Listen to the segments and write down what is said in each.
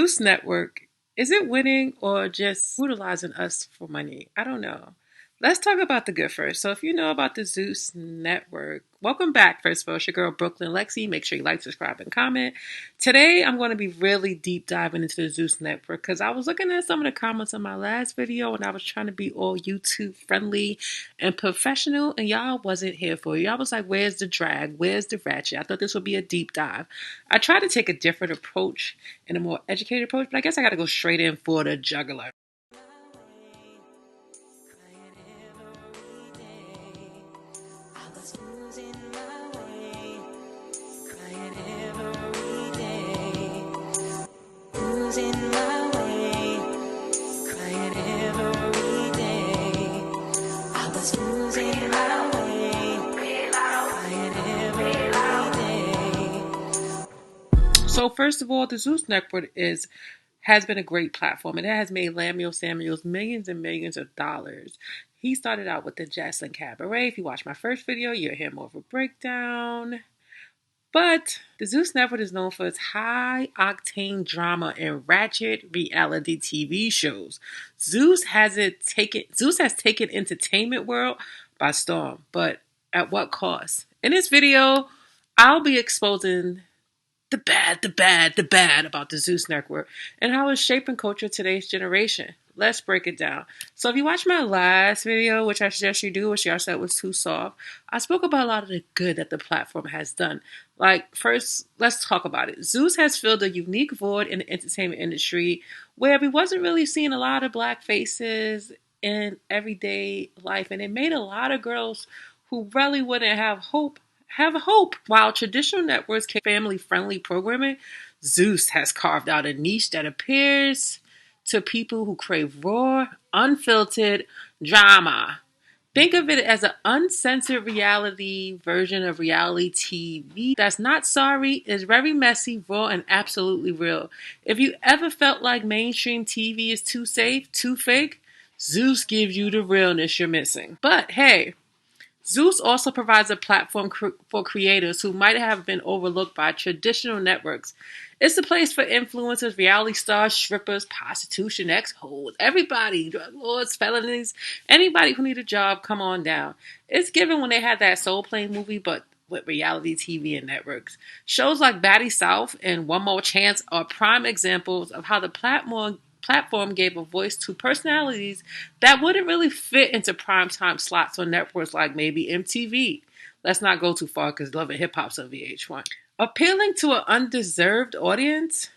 Zeus Network, is it winning or just brutalizing us for money? I don't know. Let's talk about the good first. So if you know about the Zeus Network, welcome back. First of all, it's your girl Brooklyn Lexi. Make sure you like, subscribe, and comment. Today, I'm going to be really deep diving into the Zeus Network because I was looking at some of the comments on my last video and I was trying to be all YouTube friendly and professional, and y'all wasn't here for it. Y'all was like, where's the drag? Where's the ratchet? I thought this would be a deep dive. I tried to take a different approach and a more educated approach, but I guess I got to go straight in for the jugular. So first of all, the Zeus Network has been a great platform. It has made Samuels millions and millions of dollars. He started out with the Jocelyn Cabaret. If you watch my first video, you'll hear more of a breakdown. But the Zeus Network is known for its high-octane drama and ratchet reality TV shows. Zeus has taken entertainment world by storm, but at what cost? In this video, I'll be exposing the bad about the Zeus Network and how it's shaping culture today's generation. Let's break it down. So if you watch my last video, which I suggest you do, which y'all said was too soft, I spoke about a lot of the good that the platform has done. Like, first, let's talk about it. Zeus has filled a unique void in the entertainment industry where we wasn't really seeing a lot of black faces in everyday life, and it made a lot of girls who really wouldn't have hope. While traditional networks can family-friendly programming, Zeus has carved out a niche that appeals to people who crave raw, unfiltered drama. Think of it as an uncensored reality version of reality TV that's not sorry, is very messy, raw, and absolutely real. If you ever felt like mainstream TV is too safe, too fake, Zeus gives you the realness you're missing. But hey, Zeus also provides a platform for creators who might have been overlooked by traditional networks. It's a place for influencers, reality stars, strippers, prostitution, ex-hoes, everybody, drug lords, felonies, anybody who need a job, come on down. It's given when they had that Soul Plane movie, but with reality TV and networks. Shows like Batty South and One More Chance are prime examples of how the platform gave a voice to personalities that wouldn't really fit into primetime slots on networks like maybe MTV. Let's not go too far because Love and Hip Hop's on VH1. Appealing to an undeserved audience.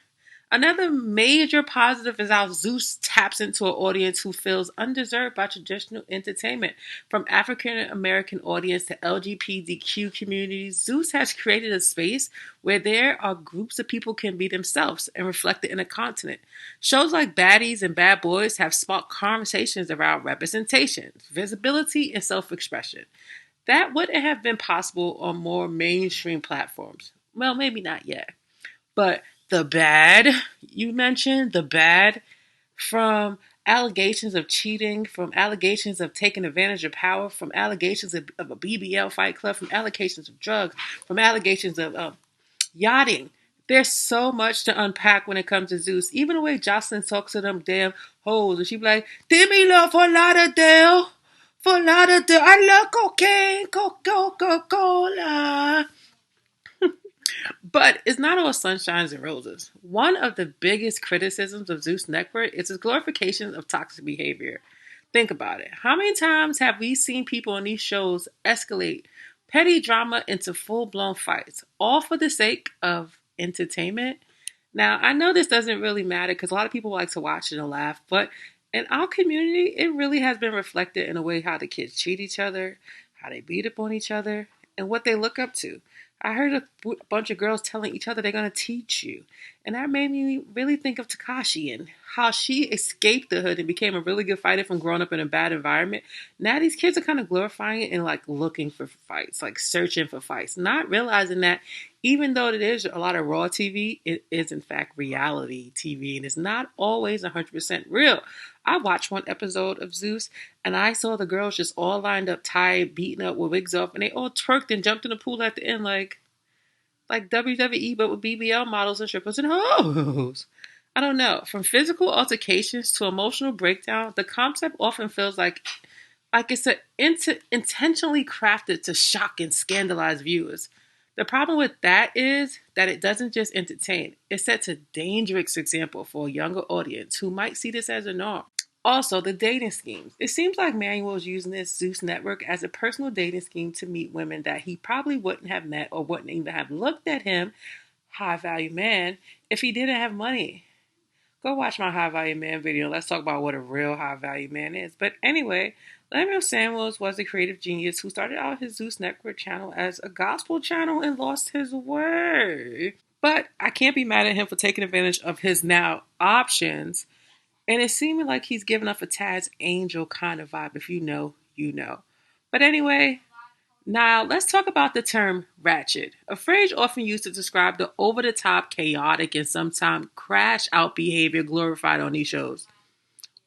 Another major positive is how Zeus taps into an audience who feels undeserved by traditional entertainment. From African American audience to LGBTQ communities, Zeus has created a space where there are groups of people can be themselves and reflected in a continent. Shows like Baddies and Bad Boys have sparked conversations around representation, visibility, and self-expression. That wouldn't have been possible on more mainstream platforms. Well, maybe not yet. But the bad, you mentioned the bad, from allegations of cheating, from allegations of taking advantage of power, from allegations of a BBL fight club, from allegations of drugs, from allegations of yachting. There's so much to unpack when it comes to Zeus. Even the way Jocelyn talks to them damn hoes, and she be like, "Give me love for Lauderdale, for Lauderdale. I love cocaine, Coca-Cola." But it's not all sunshines and roses. One of the biggest criticisms of Zeus Network is its glorification of toxic behavior. Think about it. How many times have we seen people on these shows escalate petty drama into full-blown fights, all for the sake of entertainment? Now, I know this doesn't really matter because a lot of people like to watch it and laugh, but in our community, it really has been reflected in the way how the kids treat each other, how they beat up on each other, and what they look up to. I heard a bunch of girls telling each other they're going to teach you. And that made me really think of Takashi and how she escaped the hood and became a really good fighter from growing up in a bad environment. Now these kids are kind of glorifying it and like looking for fights, like searching for fights, not realizing that even though it is a lot of raw TV, it is in fact reality TV and it's not always 100% real. I watched one episode of Zeus and I saw the girls just all lined up, tied, beaten up with wigs off, and they all twerked and jumped in the pool at the end like WWE, but with BBL models and strippers and hoes. I don't know. From physical altercations to emotional breakdown, the concept often feels like it's intentionally crafted to shock and scandalize viewers. The problem with that is that it doesn't just entertain, it sets a dangerous example for a younger audience who might see this as a norm. Also, the dating schemes. It seems like Manuel is using this Zeus network as a personal dating scheme to meet women that he probably wouldn't have met or wouldn't even have looked at him, high value man, if he didn't have money. Go watch my high value man video. Let's talk about what a real high value man is. But anyway, Lemuel Samuels was a creative genius who started out his Zeus Network channel as a gospel channel and lost his way. But I can't be mad at him for taking advantage of his now options. And it's seeming like he's giving up a Taz Angel kind of vibe. If you know, you know. But anyway, now let's talk about the term ratchet, a phrase often used to describe the over-the-top, chaotic, and sometimes crash-out behavior glorified on these shows.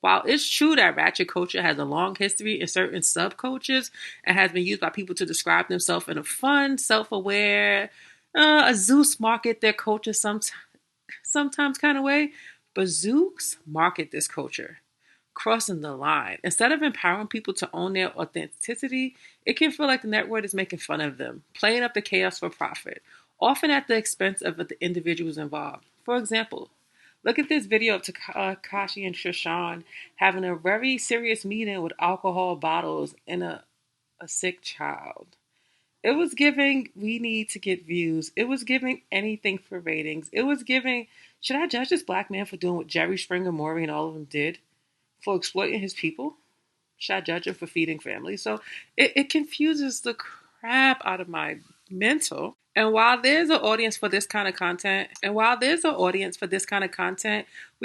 While it's true that ratchet culture has a long history in certain subcultures and has been used by people to describe themselves in a fun, self-aware, a Zeus market their culture sometimes kind of way, but Zeus market this culture crossing the line. Instead of empowering people to own their authenticity, it can feel like the network is making fun of them, playing up the chaos for profit, often at the expense of the individuals involved. For example, look at this video of Takashi and Shoshan having a very serious meeting with alcohol bottles and a sick child. It was giving, we need to get views. It was giving anything for ratings. It was giving, should I judge this black man for doing what Jerry Springer, Maury, and all of them did? For exploiting his people? Should I judge him for feeding families? So it confuses the crap out of my mental. And while there's an audience for this kind of content, we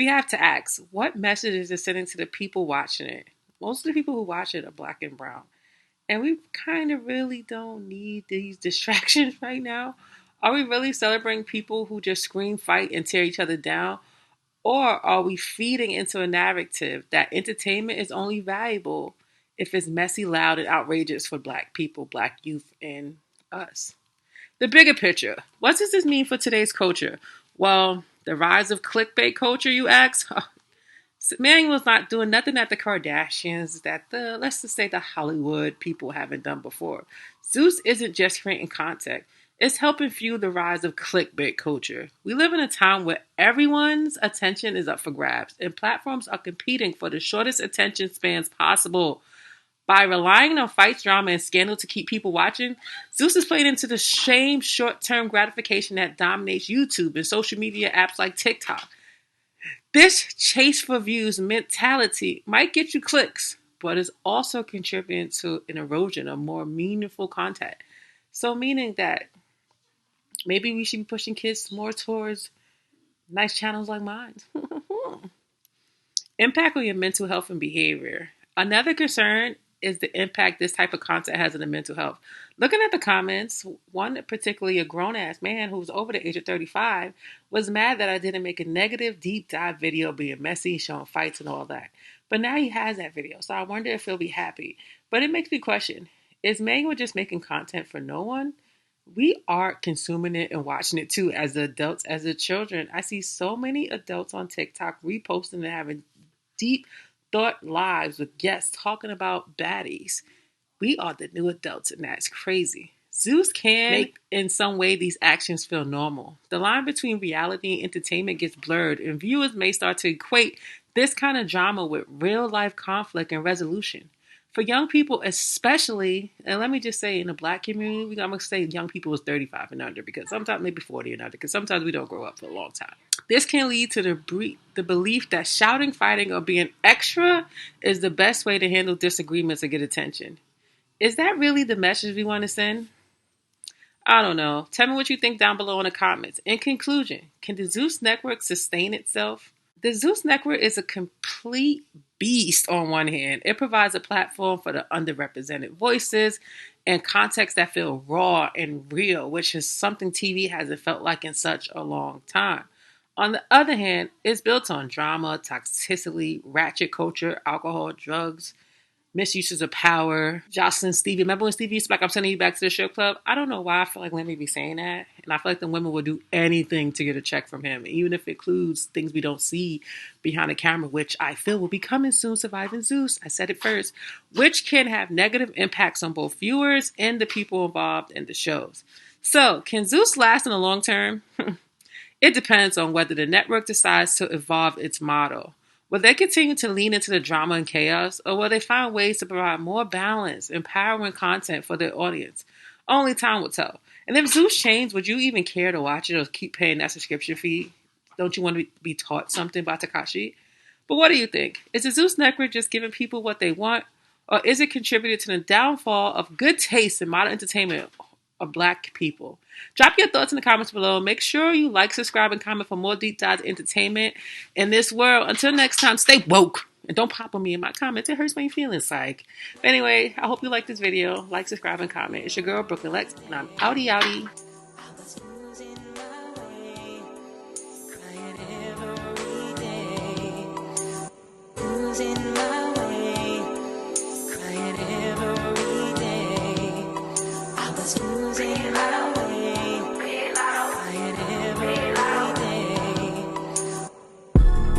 have to ask, what message is it sending to the people watching it? Most of the people who watch it are black and brown. And we kind of really don't need these distractions right now. Are we really celebrating people who just scream, fight, and tear each other down? Or are we feeding into a narrative that entertainment is only valuable if it's messy, loud, and outrageous for black people, black youth, and us? The bigger picture. What does this mean for today's culture? Well, the rise of clickbait culture, you ask? Manuel's not doing nothing that the Kardashians, let's just say the Hollywood people haven't done before. Zeus isn't just creating content. It's helping fuel the rise of clickbait culture. We live in a time where everyone's attention is up for grabs, and platforms are competing for the shortest attention spans possible. By relying on fights, drama, and scandal to keep people watching, Zeus is playing into the same short-term gratification that dominates YouTube and social media apps like TikTok. This chase for views mentality might get you clicks, but is also contributing to an erosion of more meaningful content. So meaning that maybe we should be pushing kids more towards nice channels like mine. Impact on your mental health and behavior. Another concern is the impact this type of content has on the mental health. Looking at the comments, one particularly a grown-ass man who was over the age of 35 was mad that I didn't make a negative deep dive video being messy, showing fights and all that. But now he has that video, so I wonder if he'll be happy. But it makes me question, is Manuel just making content for no one? We are consuming it and watching it too as the adults, as the children. I see so many adults on TikTok reposting and having deep thought lives with guests talking about baddies. We are the new adults, and that's crazy. Zeus can make, in some way, these actions feel normal. The line between reality and entertainment gets blurred, and viewers may start to equate this kind of drama with real-life conflict and resolution. For young people especially, and let me just say in the black community, I'm going to say young people is 35 and under, because sometimes maybe 40 and under, because sometimes we don't grow up for a long time. This can lead to the belief that shouting, fighting, or being extra is the best way to handle disagreements and get attention. Is that really the message we want to send? I don't know. Tell me what you think down below in the comments. In conclusion, can the Zeus Network sustain itself? The Zeus Network is a complete beast on one hand. It provides a platform for the underrepresented voices and context that feel raw and real, which is something TV hasn't felt like in such a long time. On the other hand, it's built on drama, toxicity, ratchet culture, alcohol, drugs, misuses of power. Jocelyn Stevie. Remember when Stevie used to be like, I'm sending you back to the strip club? I don't know why I feel like Lemmy be saying that. And I feel like the women will do anything to get a check from him, even if it includes things we don't see behind the camera, which I feel will be coming soon, Surviving Zeus. I said it first, which can have negative impacts on both viewers and the people involved in the shows. So, can Zeus last in the long term? It depends on whether the network decides to evolve its model. Will they continue to lean into the drama and chaos, or will they find ways to provide more balanced, empowering content for their audience? Only time will tell. And if Zeus changed, would you even care to watch it or keep paying that subscription fee? Don't you want to be taught something about Takashi? But what do you think? Is the Zeus Network just giving people what they want, or is it contributing to the downfall of good taste in modern entertainment of Black people? Drop your thoughts in the comments below. Make sure you like, subscribe, and comment for more deep dive entertainment in this world. Until next time, stay woke. And don't pop on me in my comments. It hurts my feelings, psych. But anyway, I hope you like this video. Like, subscribe, and comment. It's your girl, Brooklyn Lex, and I'm outie outie. Losing my